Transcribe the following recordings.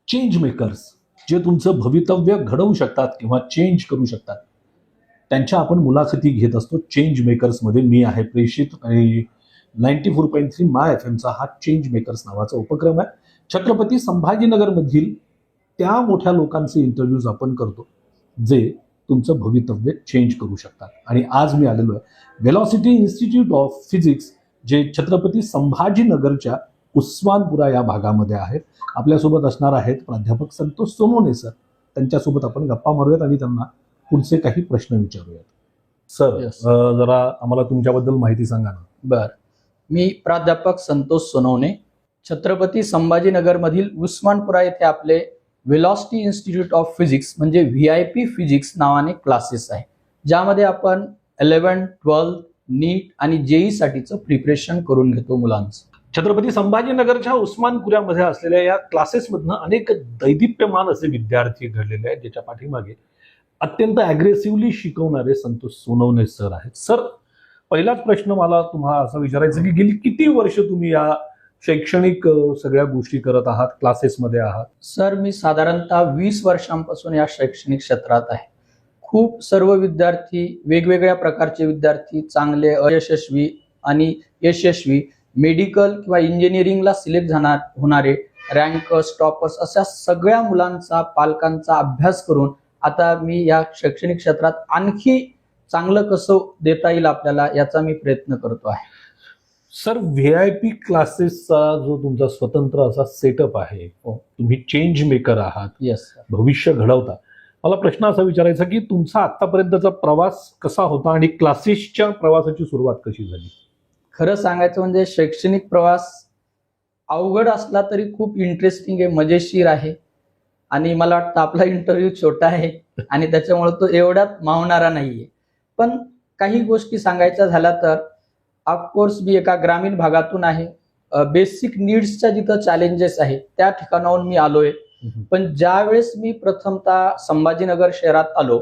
Change makers जे तुमचं भवितव्य घडवू शकतात किंवा चेंज करू शकतात, त्यांच्या आपण मुलाखती घेत असतो चेंज मेकर्समध्ये. मी आहे प्रेषित आणि 94.3 माय FM हा चेंज मेकर्स नावाचा उपक्रम आहे. छत्रपती संभाजीनगरमधील त्या मोठ्या लोकांचे इंटरव्ह्यूज आपण करतो जे तुमचं भवितव्य चेंज करू शकतात. आणि आज मी आलेलो आहे व्हेलॉसिटी इन्स्टिट्यूट ऑफ फिजिक्स, जे छत्रपती संभाजीनगरच्या उस्मानपुरा या भागामध्ये आहेत. आपल्यासोबत असणार आहेत प्राध्यापक संतोष सोनवणे सर. त्यांच्यासोबत आपण गप्पा मारूयात आणि त्यांना पुढचे काही प्रश्न विचारूयात. सर, जरा आम्हाला तुमच्याबद्दल माहिती सांगा ना. बर, मी प्राध्यापक संतोष सोनवणे, छत्रपती संभाजीनगरमधील उस्मानपुरा येथे आपले व्हेलॉसिटी इन्स्टिट्यूट ऑफ फिजिक्स म्हणजे VIP फिजिक्स नावाने क्लासेस आहे, ज्यामध्ये आपण 11, 12 नीट आणि JEE साठीचं प्रिपरेशन करून घेतो मुलांचं. छत्रपती संभाजीनगरच्या उस्मानपुऱ्यामध्ये असलेल्या या क्लासेसमधनं अनेक दैदिप्यमान असे विद्यार्थी घडलेले आहेत, ज्याच्या पाठीमागे अत्यंत अग्रेसिव्हली शिकवणारे संतोष सोनवणे सर आहेत. सर, पहिलाच प्रश्न मला तुम्हाला असं विचारायचं की गेली किती वर्ष तुम्ही या शैक्षणिक सगळ्या गोष्टी करत आहात, क्लासेसमध्ये आहात? सर, मी साधारणतः 20 वर्षांपासून या शैक्षणिक क्षेत्रात आहे. खूप सर्व विद्यार्थी, वेगवेगळ्या प्रकारचे विद्यार्थी, चांगले, अयशस्वी आणि यशस्वी, मेडिकल किंवा इंजिनिअरिंगला सिलेक्ट होणारे, रँकर्स, टॉपर्स अशा सगळ्या मुलांचा, पालकांचा अभ्यास करून आता मी या शैक्षणिक क्षेत्रात आणखी चांगलं कसं देता येईल आपल्याला याचा मी प्रयत्न करतो आहे. सर, VIP क्लासेसचा जो तुमचा स्वतंत्र असा सेटअप आहे, तुम्ही चेंज मेकर आहात, येस, भविष्य घडवता. मला प्रश्न असा विचारायचा की तुमचा आतापर्यंतचा प्रवास कसा होता आणि क्लासेसच्या प्रवासाची सुरुवात कशी झाली? खरं सांगायचं म्हणजे शैक्षणिक प्रवास अवघड असला तरी खूप इंटरेस्टिंग आहे, मजेशीर आहे. आणि मला वाटतं आपला इंटरव्ह्यू छोटा आहे आणि त्याच्यामुळे तो एवढ्यात मावणारा नाहीये. पण काही गोष्टी सांगायच्या झाल्या तर ऑफकोर्स मी एका ग्रामीण भागातून आहे. बेसिक नीड्सच्या जिथं चॅलेंजेस आहे त्या ठिकाणाहून मी आलोय. पण ज्यावेळेस मी प्रथमतः संभाजीनगर शहरात आलो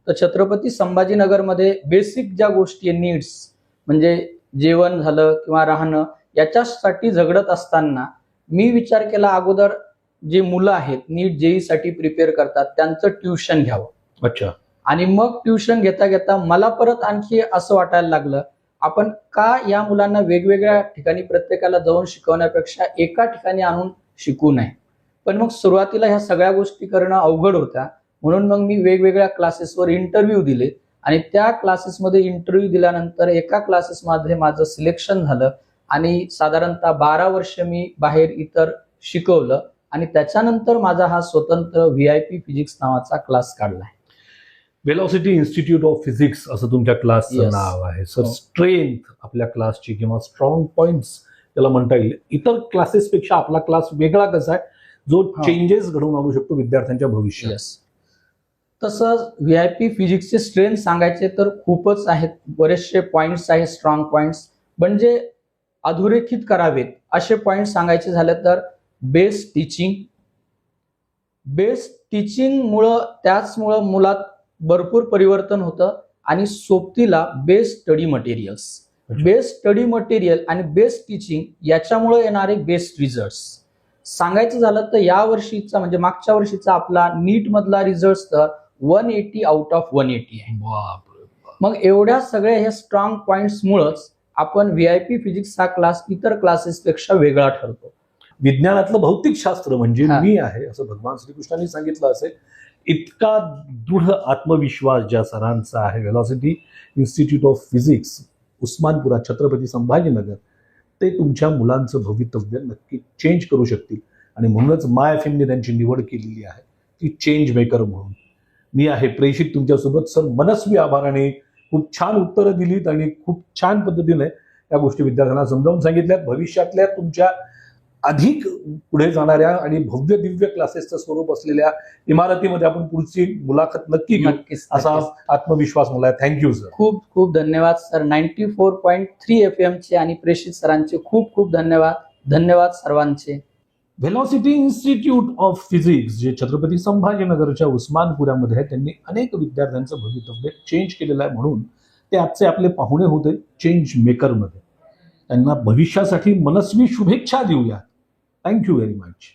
तर छत्रपती संभाजीनगरमध्ये बेसिक ज्या गोष्टी आहे, नीड्स म्हणजे जेवण झालं किंवा राहणं, याच्यासाठी झगडत असताना मी विचार केला अगोदर जे मुलं आहेत नीट JEE साठी प्रिपेअर करतात त्यांचं ट्युशन घ्यावं. अच्छा. आणि मग ट्युशन घेता घेता मला परत आणखी असं वाटायला लागलं आपण का या मुलांना वेगवेगळ्या ठिकाणी प्रत्येकाला जाऊन शिकवण्यापेक्षा एका ठिकाणी आणून शिकवू नये. पण मग सुरुवातीला ह्या सगळ्या गोष्टी करणं अवघड होत्या, म्हणून मग मी वेगवेगळ्या क्लासेसवर इंटरव्ह्यू दिले आणि त्या क्लासेसमध्ये इंटरव्ह्यू दिल्यानंतर एका क्लासेसमध्ये माझं सिलेक्शन झालं आणि साधारणतः 12 वर्ष मी बाहेर इतर शिकवलं आणि त्याच्यानंतर माझा हा स्वतंत्र VIP फिजिक्स नावाचा क्लास काढला आहे. व्हेलॉसिटी इन्स्टिट्यूट ऑफ फिजिक्स असं तुमच्या क्लासचं Yes. नाव आहे. सर, स्ट्रेंथ आपल्या क्लासची किंवा स्ट्रॉंग पॉइंट्स त्याला म्हणता येईल, इतर क्लासेसपेक्षा आपला क्लास वेगळा कसा आहे जो चेंजेस घडवून आणू शकतो विद्यार्थ्यांच्या भविष्यात? तसं VIP फिजिक्सचे स्ट्रेंथ सांगायचे तर खूपच आहेत, बरेचसे पॉइंट्स आहेत, स्ट्रॉंग पॉइंट्स म्हणजे अधोरेखित करावेत असे पॉइंट सांगायचे झाले तर बेस्ट टीचिंग त्याचमुळं मुलात भरपूर परिवर्तन होतं आणि सोबतीला बेस्ट स्टडी मटेरियल आणि बेस्ट टीचिंग याच्यामुळे येणारे बेस्ट रिझल्ट सांगायचं झालं तर या वर्षीचा म्हणजे मागच्या वर्षीचा आपला नीट मधला रिझल्ट तर 180 आउट ऑफ 180 आहे. मग एवढ्या सगळ्या हे स्ट्रॉंग पॉइंट्स मुळेच आपण VIP फिजिक्स हा क्लास इतर क्लासेसपेक्षा वेगळा ठरतो. विज्ञानातलं भौतिकशास्त्र म्हणजे मी आहे असं भगवान श्रीकृष्णांनी सांगितलं असेल. इतका दृढ आत्मविश्वास ज्या सरांचा आहे velocity institute of physics Usmanpura Chhatrapati Sambhajinagar, ते तुमच्या मुलांचं भवितव्य नक्की चेंज करू शकतील. आणि म्हणूनच माय FMने त्यांची निवड केलेली आहे ती चेंज मेकर म्हणून. मी आहे प्रेषित तुमच्यासोबत. सर, मनस्वी आभाराने खूप छान उत्तरं दिलीत आणि खूप छान पद्धतीने या गोष्टी विद्यार्थ्यांना समजावून सांगितल्यात. भविष्यातल्या तुमच्या अधिक पुढे जाणाऱ्या आणि भव्य दिव्य क्लासेसचं स्वरूप असलेल्या इमारतीमध्ये आपण पुढची मुलाखत नक्की घेऊ असा आत्मविश्वास मला आहे. Thank you sir. खूप खूप धन्यवाद सर. 94.3 FM चे आणि प्रेषित सरांचे खूप खूप धन्यवाद सर्वांचे. व्हेलॉसिटी इन्स्टिट्यूट ऑफ फिजिक्स जे छत्रपती संभाजीनगरच्या उस्मानपुऱ्यामध्ये आहे, त्यांनी अनेक विद्यार्थ्यांचं भवितव्य चेंज केलेलं आहे, म्हणून ते आजचे आपले पाहुणे होते चेंज मेकरमध्ये. त्यांना भविष्यासाठी मनस्वी शुभेच्छा देऊया. Thank you very much.